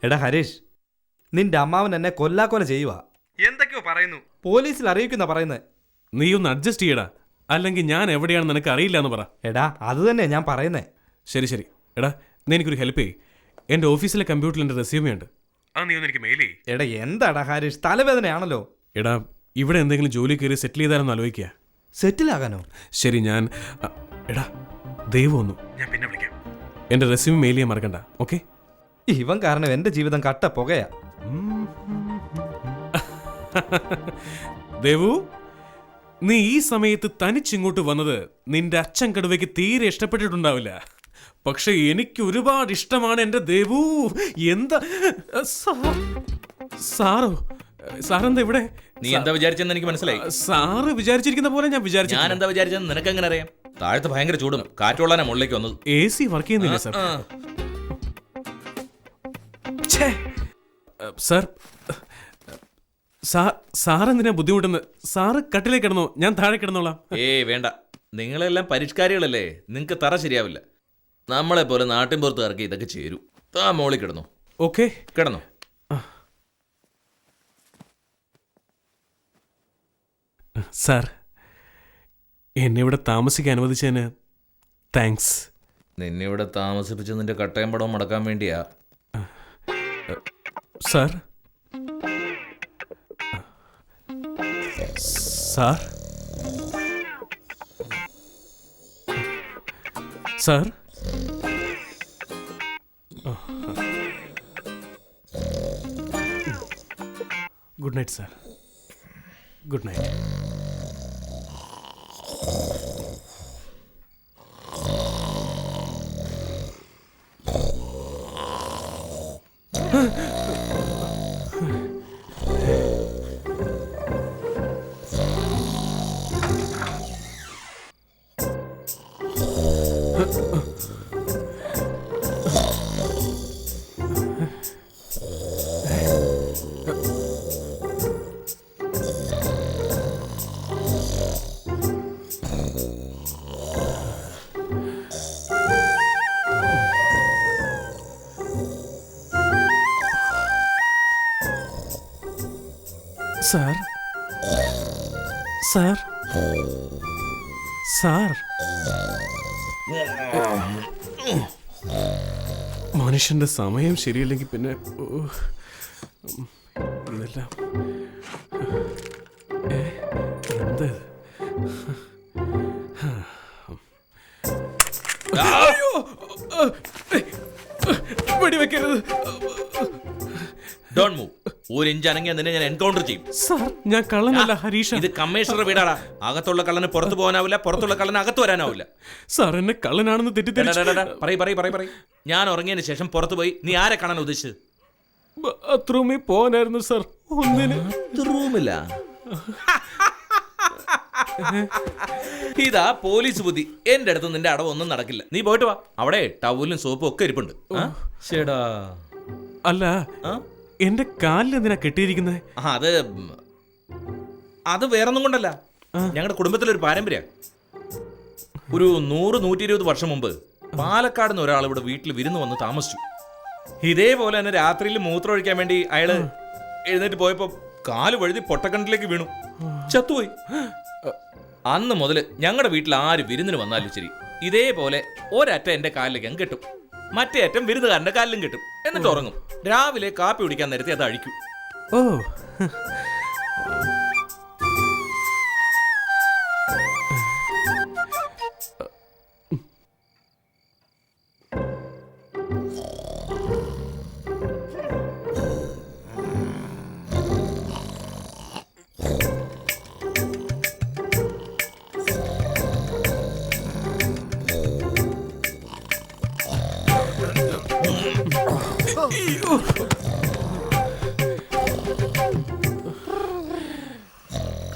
എടാ ഹരീഷ്, നിന്റെ അമ്മാവൻ എന്നെ കൊല്ലാക്കൊല ചെയ്യുക. എന്തൊക്കെയോ പറയുന്നു, പോലീസിൽ അറിയിക്കുന്ന പറയുന്നത്. നീ ഒന്ന് അഡ്ജസ്റ്റ് ചെയ്യടാ, അല്ലെങ്കിൽ ഞാൻ എവിടെയാണെന്ന് നിനക്ക് അറിയില്ല എന്ന് പറ. എടാ അത് തന്നെ ഞാൻ പറയുന്നേ. ശരി എടാ, നീ എനിക്കൊരു ഹെൽപ്പ് ചെയ്യ്. എൻ്റെ ഓഫീസിലെ കമ്പ്യൂട്ടറിൽ എൻ്റെ റെസ്യൂമേ ഉണ്ട്, അത് നീ ഒന്ന് എനിക്ക് മെയിൽ ചെയ്യ്. എടാ എന്താടാ ഹരീഷ്, തലവേദനയാണല്ലോ. എടാ ഇവിടെ എന്തെങ്കിലും ജോലി കയറി സെറ്റിൽ ചെയ്താലെന്ന് ആലോചിക്കുക. സെറ്റിലാകാനോ? ശരി ഞാൻ എടാ ദൈവം ഒന്നു ഞാൻ പിന്നെ വിളിക്കാം. എൻ്റെ റെസ്യൂമേ മെയിൽ ചെയ്യാൻ മറക്കണ്ട, ഓക്കെ? ഇവൻ കാരണം എൻ്റെ ജീവിതം കട്ട പുകയാ. ദേവു, നീ ഈ സമയത്ത് തനിച്ചിങ്ങോട്ട് വന്നത് നിന്റെ അച്ഛൻ കടുവയ്ക്ക് തീരെ ഇഷ്ടപ്പെട്ടിട്ടുണ്ടാവില്ല. പക്ഷെ എനിക്ക് ഒരുപാട് ഇഷ്ടമാണ് എൻ്റെ ദേവു. എന്താ സാറോ? സാറെന്താ ഇവിടെ? നീ എന്താ വിചാരിച്ചെന്ന് എനിക്ക് മനസ്സിലായി. സാറ് വിചാരിച്ചിരിക്കുന്ന പോലെ ഞാൻ വിചാരിച്ചു. ഞാൻ എന്താ വിചാരിച്ചെന്ന് നിനക്ക് എങ്ങനെ അറിയാം? താഴത്ത് ഭയങ്കര ചൂടും കാറ്റുള്ളാനാ മുകളിലേക്ക് വന്നത്. AC വർക്ക് ചെയ്യുന്നില്ല സാർ. സാറെന്തിനാ ബുദ്ധിമുട്ടുന്നത്? സാറ് കട്ടിലേക്ക് കിടന്നോ, ഞാൻ താഴെ കിടന്നോളാം. വേണ്ട, നിങ്ങളെല്ലാം പരിഷ്കാരികളല്ലേ, നിങ്ങക്ക് തറ ശരിയാവില്ല. നമ്മളെ പോലെ നാട്ടിൻ പുറത്ത് ഇറക്കി ഇതൊക്കെ ചേരൂ. താ മോളിൽ കിടന്നു. ഓക്കെ, കിടന്നു. സാർ, എന്നെ ഇവിടെ താമസിക്കാൻ അനുവദിച്ചതിന് താങ്ക്സ്. നിന്നെ ഇവിടെ താമസിപ്പിച്ച് നിന്റെ കട്ടയം പടവും മടക്കാൻ വേണ്ടിയാ. Sir sir sir good night sir. Good night. Sir sir sir മനുഷ്യന്റെ സമയം ശരിയല്ലെങ്കിൽ പിന്നെ ഇതെല്ലാം എന്ത്? വെടിവെക്കരുത്. Don't move. ഒരു ഇഞ്ച് അനങ്ങിയാൽ നിന്നെ ഞാൻ എൻകൗണ്ടർ ചെയ്യും. സാർ, ഞാൻ കള്ളനല്ല ഹരീഷ. ഇത് കമ്മീഷണർ വീടാടാ. അകത്തുള്ള കള്ളന് പുറത്തു പോകാനാവില്ല, പുറത്തുള്ള കള്ളന് അകത്ത് വരാനാവില്ല. സാർ എന്നെ കള്ളനാണെന്ന് തെറ്റിദ്ധരിച്ചു. ഞാൻ ഉറങ്ങിയതിന് ശേഷം പുറത്തു പോയി നീ ആരെ കാണാൻ ഉദ്ദേശിച്ചത്? ബാത്റൂമിൽ പോകാനായിരുന്നു സാർ. ഒന്നിന് റൂമില്ല. ഇതാ പോലീസ് ബുദ്ധി. എന്റെ അടുത്ത് നിന്റെ അടവൊന്നും നടക്കില്ല. നീ പോയിട്ട് വാ. അവിടെ ടവലും സോപ്പും ഒക്കെ ഇരിപ്പുണ്ട്. ചേടാ അല്ല, എന്റെ കാലിൽ എന്തിനാ കെട്ടിയിരിക്കുന്നത്? അത് വേറൊന്നും കൊണ്ടല്ല. ഞങ്ങളുടെ കുടുംബത്തിലൊരു പാരമ്പര്യ. ഒരു 100-120 വർഷം മുമ്പ് പാലക്കാട് നിന്ന് ഒരാൾ ഇവിടെ വീട്ടിൽ വിരുന്ന് വന്ന് താമസിച്ചു. ഇതേപോലെ തന്നെ രാത്രിയിൽ മൂത്രം ഒഴിക്കാൻ വേണ്ടി അയാള് എഴുന്നേറ്റ് പോയപ്പോ കാല് വഴുതി പൊട്ടക്കണ്ടിലേക്ക് വീണു, ചത്തുപോയി. അന്ന് മുതൽ ഞങ്ങളുടെ വീട്ടിൽ ആര് വിരുന്നിന് വന്നാലും ശരി, ഇതേപോലെ ഒരറ്റ എന്റെ കാലിലേക്ക് അങ്ങ് കെട്ടും, മറ്റേ അറ്റം വിരുന്നുകാരന്റെ കാലിലും കെട്ടും. എന്നിട്ട് ഉറങ്ങും. രാവിലെ കാപ്പി കുടിക്കാൻ നേരത്തെ അത് അഴിക്കും. ഓ,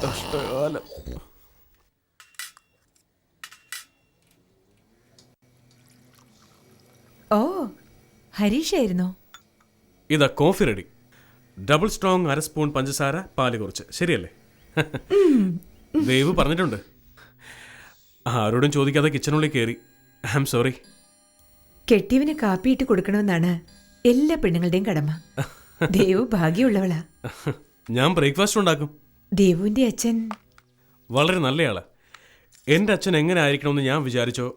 കഷ്ടകാലം. ഓ, ഹരീഷായിരുന്നോ? ഇതാ coffee ready. Double strong 1/2 spoon പഞ്ചസാര, പാല് കുറച്ച്. ശരിയല്ലേ? ദേവ് പറഞ്ഞിട്ടുണ്ട്. ആരോടും ചോദിക്കാതെ കിച്ചണുള്ളിൽ കയറി. I am sorry. കെട്ടിയവന് കാപ്പിയിട്ട് കൊടുക്കണമെന്നാണ് എല്ലാ പെണ്ണുങ്ങളുടെയും കടമ. ദേവു ഭാഗ്യമുള്ളവളാ. ഞാൻ ബ്രേക്ക്ഫാസ്റ്റ് ഉണ്ടാക്കും. ദേവുവിന്റെ അച്ഛൻ വളരെ നല്ലയാളാ. എൻ്റെ അച്ഛൻ എങ്ങനെ ആയിരിക്കണമെന്ന് ഞാൻ വിചാരിച്ചോ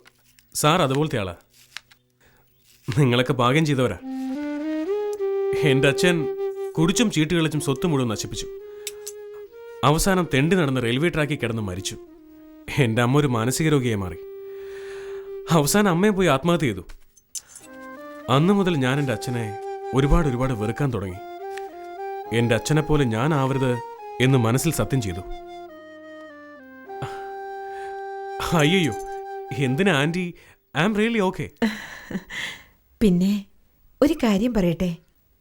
സാർ അതുപോലത്തെ ആളാ. നിങ്ങളൊക്കെ ഭാഗ്യം ചെയ്തവരാ. എൻ്റെ അച്ഛൻ കുടിച്ചും ചീട്ട് കളിച്ചും സ്വത്ത് മുഴുവൻ നശിപ്പിച്ചു. അവസാനം തെണ്ടി നടന്ന് റെയിൽവേ ട്രാക്കിൽ കിടന്ന് മരിച്ചു. എൻ്റെ അമ്മ ഒരു മാനസിക രോഗിയായി മാറി. അവസാനം അമ്മയെ പോയി ആത്മഹത്യ ചെയ്തു. അന്ന് മുതൽ ഞാൻ എൻ്റെ അച്ഛനെ ഒരുപാട് വെറുക്കാൻ തുടങ്ങി. എൻ്റെ അച്ഛനെ പോലെ ഞാൻ ആവരുത് എന്ന് മനസ്സിൽ സത്യം ചെയ്തു. അയ്യോ, എന്തിനാ aunty? I am really okay. പിന്നെ ഒരു കാര്യം പറയട്ടെ,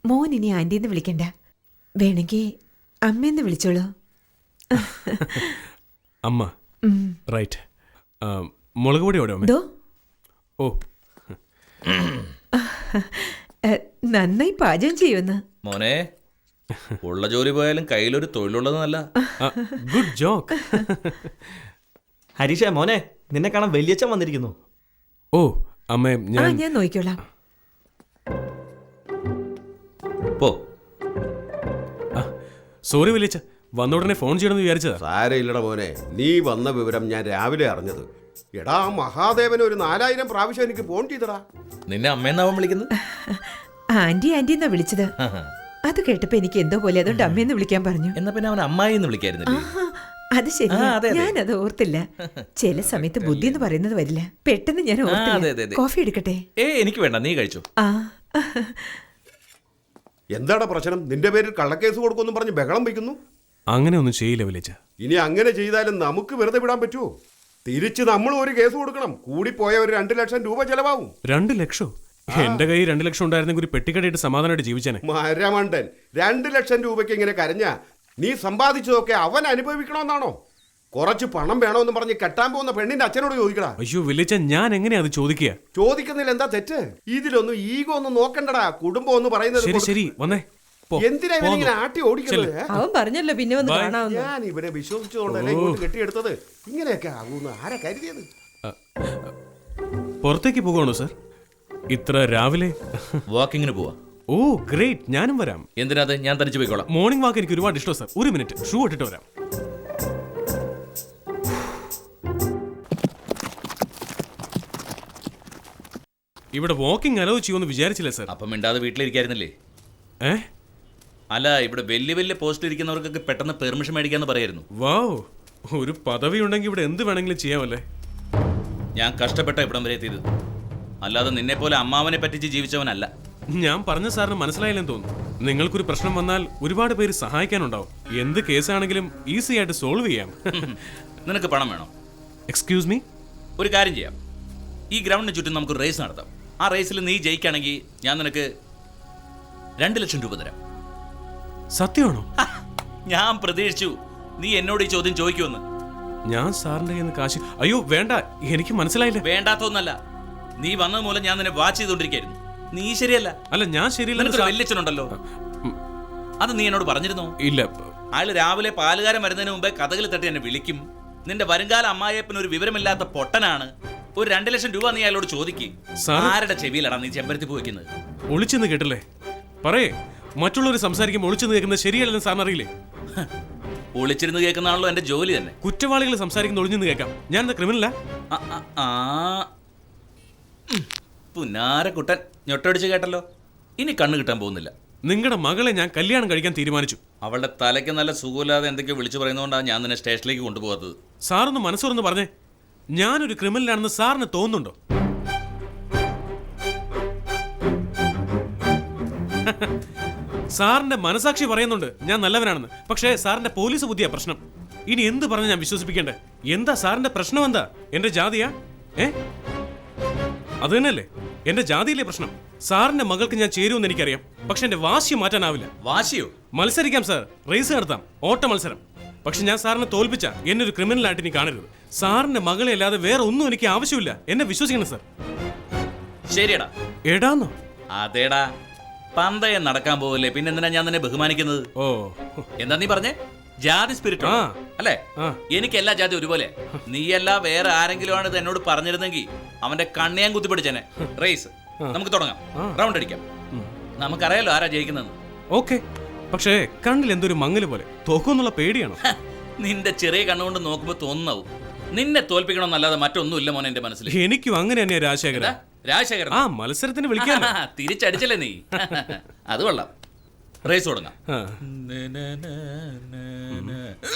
മോൻ ഇനി ആന്റിന്ന് വിളിക്കണ്ട, വേണമെങ്കിൽ അമ്മയെന്ന് വിളിച്ചോളൂ. അമ്മ, റൈറ്റ്. മുളക് പൊടി എവിടെ അമ്മേ? ദോ, ഓ, നന്നായി പാചകം ചെയ്യുമെന്ന്. മോനെ, ഉള്ള ജോലി പോയാലും കയ്യിലൊരു തൊഴിലുള്ളതെന്നല്ല. Good joke. ഹരീഷ മോനെ, നിന്നെ കാണാൻ വലിയച്ഛൻ വന്നിരിക്കുന്നു. ഓ അമ്മേ, ഞാൻ നോക്കിക്കോളാം. പോ. സോറി വലിയച്ഛ, വന്ന ഉടനെ ഫോൺ ചെയ്യണമെന്ന് വിചാരിച്ചതാ. സാരയില്ലട മോനെ, നീ വന്ന വിവരം ഞാൻ രാവിലെ അറിഞ്ഞത്. എടാ, മഹാദേവന് ഒരു 4000 പ്രാവശ്യം എനിക്ക് ഫോൺ ചെയ്തടാ. നിന്നെ അമ്മയെന്നാവൻ വിളിക്കുന്നത്? ആന്റി ആന്റി എന്നാ വിളിച്ചത്. അത് കേട്ടപ്പോ എനിക്ക് എന്തോ പോലെ, അതുകൊണ്ട് അമ്മയെന്ന് വിളിക്കാൻ പറഞ്ഞു. എന്നാ പിന്നെ അവൻ അമ്മായി എന്ന് വിളിക്കായിരുന്നില്ലേ? ആഹാ, അത് ശരി. ഞാനത് ഓർത്തില്ല. ചില സമയത്ത് ബുദ്ധി എന്ന് പറയുന്നത് വരില്ല. പെട്ടെന്ന് ഞാൻ ഓർത്തില്ല. കോഫി എടുക്കട്ടെ? എനിക്ക് വേണ്ട, നീ കഴിച്ചോ. ആ, എന്താടാ പ്രശ്നം? നിന്റെ പേരിൽ കള്ളക്കേസ് കൊടുക്കുമെന്നും പറഞ്ഞ് ബഹളം വയ്ക്കുന്നു. അങ്ങനെ ഒന്നും ചെയ്യില്ല വലിയച്ഛ. ഇനി അങ്ങനെ ചെയ്താലും നമുക്ക് വെറുതെ വിടാൻ പറ്റുമോ? തിരിച്ച് നമ്മൾ ഒരു കേസ് കൊടുക്കണം. കൂടിപ്പോയ ഒരു 2 ലക്ഷം രൂപ ചെലവാകും. 2 ലക്ഷം? എന്റെ കയ്യിൽ 2 ലക്ഷം ഉണ്ടായിരുന്നെങ്കിൽ ഒരു പെട്ടിക്കടയിട്ട് സമാധാനമായിട്ട് ജീവിച്ചേനെ. മരമണ്ടൻ, 2 ലക്ഷം രൂപയ്ക്ക് ഇങ്ങനെ കരഞ്ഞ നീ സമ്പാദിച്ചതൊക്കെ അവൻ അനുഭവിക്കണമെന്നാണോ? കുറച്ച് പണം വേണമെന്ന് പറഞ്ഞ് കെട്ടാൻ പോകുന്ന പെണ്ണിന്റെ അച്ഛനോട് ചോദിക്കടാ. അയ്യോ വലിയച്ഛ, ഞാൻ എങ്ങനെയാ അത് ചോദിക്കുക? ചോദിക്കുന്നതിൽ എന്താ തെറ്റ്? ഇതിലൊന്നും ഈഗോ ഒന്നും നോക്കണ്ടടാ. കുടുംബം ഒന്ന് പറയുന്നത് ശരി ശരി, വന്നേ. എന്തിനാ ഇവനിങ്ങനെ ആട്ടി ഓടിക്കുന്നത്? അവൻ പറഞ്ഞല്ലോ പിന്നെ വന്ന് കാണാവുന്ന. ഞാൻ ഇവനെ വിശ്വസിച്ചുകൊണ്ടല്ലേ ഇങ്ങോട്ട് കെട്ടിയെടുത്തത്. ഇങ്ങനെയൊക്കെ ആകുമെന്ന് ആരാ കരുതിയത്? പുറത്തേക്ക് പോകുകയാണോ സർ ഇത്ര രാവിലെ? വാക്കിങ്ങിന് പോവാ. ഓ ഗ്രേറ്റ്, ഞാനും വരാം. എന്തിനാ? ഞാൻ തനിച്ച് പോയിക്കോളാം. മോർണിംഗ് വാക്ക് എനിക്ക് ഒരുപാട് ഇഷ്ടം സർ. ഒരു മിനിറ്റ്, ഷൂ ഇട്ടിട്ട് വരാം. ഇവിടെ വാക്കിംഗ് അലോ ചെയ്യുമെന്ന് വിചാരിച്ചില്ല സർ. അപ്പം മിണ്ടാതെ വീട്ടിലിരിക്കായിരുന്നില്ലേ? ഏ, അല്ല, ഇവിടെ വലിയ വലിയ പോസ്റ്റ് ഇരിക്കുന്നവർക്കൊക്കെ പെട്ടെന്ന് പെർമിഷൻ മേടിക്കാന്ന് പറയായിരുന്നു. വാവ്, ഒരു പദവി ഉണ്ടെങ്കിൽ ഇവിടെ എന്ത് വേണമെങ്കിലും ചെയ്യാമല്ലേ. ഞാൻ കഷ്ടപ്പെട്ട ഇവിടം വരെ എത്തിയത്, അല്ലാതെ നിന്നെ പോലെ അമ്മാവനെ പറ്റിച്ച് ജീവിച്ചവനല്ല. ഞാൻ പറഞ്ഞ സാറിന് മനസ്സിലായില്ലെന്ന് തോന്നുന്നു. നിങ്ങൾക്കൊരു പ്രശ്നം വന്നാൽ ഒരുപാട് പേര് സഹായിക്കാനുണ്ടാവും. എന്ത് കേസാണെങ്കിലും ഈസി ആയിട്ട് സോൾവ് ചെയ്യാം. നിനക്ക് പണം വേണോ? Excuse me? ഒരു കാര്യം ചെയ്യാം, ഈ ഗ്രൗണ്ടിന് ചുറ്റും നമുക്ക് റേസ് നടത്താം. ആ റേസിൽ നീ ജയിക്കുകയാണെങ്കിൽ ഞാൻ നിനക്ക് 2 ലക്ഷം രൂപ തരാം. സത്യമാണോ? ഞാൻ പ്രതീക്ഷിച്ചു നീ എന്നോട് ഈ ചോദ്യം ചോദിക്കുമെന്ന്. ഞാൻ സാറിന്റെ കയ്യിൽ നിന്ന് കാശ്? അയ്യോ വേണ്ട, എനിക്ക് മനസ്സിലായില്ല. വേണ്ടാത്തൊന്നല്ല, നീ വന്നത് മൂലം ഞാൻ നിന്നെ വാച്ച് ചെയ്തോണ്ടിരിക്കായിരുന്നു. നീ ശരിയല്ല. അല്ല, ഞാൻ ശരിയല്ല. നിനക്കൊരു വല്യച്ഛനുണ്ടല്ലോ, അത് നീ എന്നോട് പറഞ്ഞിരുന്നോ? ഇല്ല. അയാൾ രാവിലെ പാലുകാരൻ വരുന്നതിന് മുമ്പേ കഥകളി തട്ടി എന്നെ വിളിക്കും. നിന്റെ വരുംകാല അമ്മായിയപ്പന് ഒരു വിവരമില്ലാത്ത പൊട്ടനാണ്. ഒരു 2 ലക്ഷം രൂപ നീ അയാളോട് ചോദിക്കും. ആരുടെ ചെവിയിലാണ് നീ ചെമ്പരത്തി പോയിക്കുന്നത്? ഒളിച്ചെന്ന് കേട്ടില്ലേ? പറയേ, മറ്റുള്ളവർ സംസാരിക്കുമ്പോൾ ഒളിച്ചെന്ന് കേൾക്കുന്നത് ശരിയല്ലെന്ന് സാറിന് അറിയില്ലേ? ഒളിച്ചിരുന്ന് കേൾക്കുന്നതാണല്ലോ എന്റെ ജോലി തന്നെ. കുറ്റവാളികൾ സംസാരിക്കുന്ന ഒളിഞ്ഞെന്ന് കേൾക്കാം. ഞാൻ ക്രിമിനലാ? പുന്നാര കുട്ടൻ ഞൊട്ടടിച്ച് കേട്ടല്ലോ. ഇനി കണ്ണു കിട്ടാൻ പോകുന്നില്ല. നിങ്ങളുടെ മകളെ ഞാൻ കല്യാണം കഴിക്കാൻ തീരുമാനിച്ചു. അവളുടെ തലയ്ക്ക് നല്ല സുഖമില്ലാതെ എന്തൊക്കെയോ വിളിച്ചു പറയുന്നതുകൊണ്ടാണ് ഞാൻ നിന്നെ സ്റ്റേഷനിലേക്ക് കൊണ്ടുപോകാത്തത്. സാറൊന്ന് മനസ്സുറന്ന് പറഞ്ഞേ, ഞാനൊരു ക്രിമിനലാണെന്ന് സാറിന് തോന്നുന്നുണ്ടോ? സാറിന്റെ മനസാക്ഷി പറയുന്നുണ്ട് ഞാൻ നല്ലവനാണെന്ന്. പക്ഷേ സാറിന്റെ പോലീസ് ബുദ്ധിയാ പ്രശ്നം. ഇനി എന്ത് പറഞ്ഞ് ഞാൻ വിശ്വസിപ്പിക്കണ്ടേ? എന്താ സാറിന്റെ പ്രശ്നം? എന്താ എന്റെ ജാതിയാ? അത് തന്നെയല്ലേ, എന്റെ ജാതിയിലെ പ്രശ്നം. സാറിന്റെ മകൾക്ക് ഞാൻ ചേരുമെന്ന് എനിക്കറിയാം, പക്ഷെ എന്റെ വാശി മാറ്റാനാവില്ല. വാശിയോ? മത്സരിക്കാം സാർ, റേസ് നടത്താം, ഓട്ട മത്സരം. പക്ഷെ ഞാൻ സാറിനെ തോൽപ്പിച്ച എന്നെ ഒരു ക്രിമിനലായിട്ട് ഇനി കാണരുത്. സാറിന്റെ മകളെ അല്ലാതെ വേറെ ഒന്നും എനിക്ക് ആവശ്യമില്ല. എന്നെ വിശ്വസിക്കണം സാർ. ശരിയടാ. എടാന്നോ? അതേടാ, പന്തയം നടക്കാൻ പോവല്ലേ, പിന്നെ എന്തിനാ ഞാൻ നിന്നെ ബഹുമാനിക്കുന്നത്? ഓ, എന്താ നീ പറഞ്ഞേ? ജാതി സ്പിരിറ്റ് അല്ലേ? എനിക്ക് എല്ലാ ജാതി ഒരുപോലെ. നീയല്ല വേറെ ആരെങ്കിലും ആണ് ഇത് എന്നോട് പറഞ്ഞിരുന്നെങ്കിൽ അവന്റെ കണ്ണിയാൻ കുത്തിപ്പിടിച്ചേനെ. റേസ് നമുക്ക് തുടങ്ങാം, റൗണ്ട് അടിക്കാം. നമുക്കറിയാലോ ആരാ ജയിക്കുന്നത്. ഓക്കെ, പക്ഷേ കണ്ണിൽ എന്തൊരു മങ്ങല് പോലെ, തോക്കുമെന്നുള്ള പേടിയാണോ? നിന്റെ ചെറിയ കണ്ണുകൊണ്ട് നോക്കുമ്പോ തോന്നുന്നാവും. നിന്നെ തോൽപ്പിക്കണമെന്നല്ലാതെ മറ്റൊന്നുമില്ല മോനെ എന്റെ മനസ്സിൽ. എനിക്കും അങ്ങനെ തന്നെയാ രാജശേഖര. രാജശേഖരൻ ആ മത്സരത്തിന് വിളിക്കാൻ തിരിച്ചടിച്ചല്ലേ നീ. അത് കൊള്ളാം. റേസ് തുടങ്ങാം.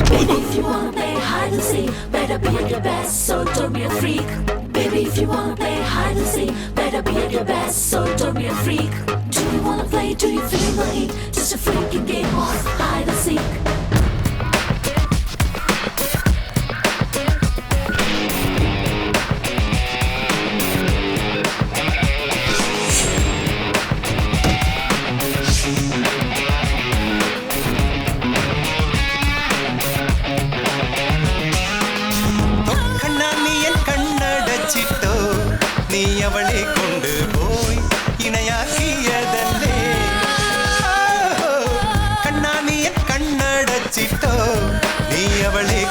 Baby, if you wanna play hide and seek, better be at your best, so don't be a freak. Baby, if you wanna play hide and seek, better be at your best, so don't be a freak. Do you wanna play? Do you feel the heat? Just a freaking game of hide and seek. ചിട്ടോ നീ അവളെ കൊണ്ടുപോയി ഇണയാക്കിയതല്ലേ, കണ്ണാ നീ കണ്ണടച്ചിട്ടോ നീ അവളെ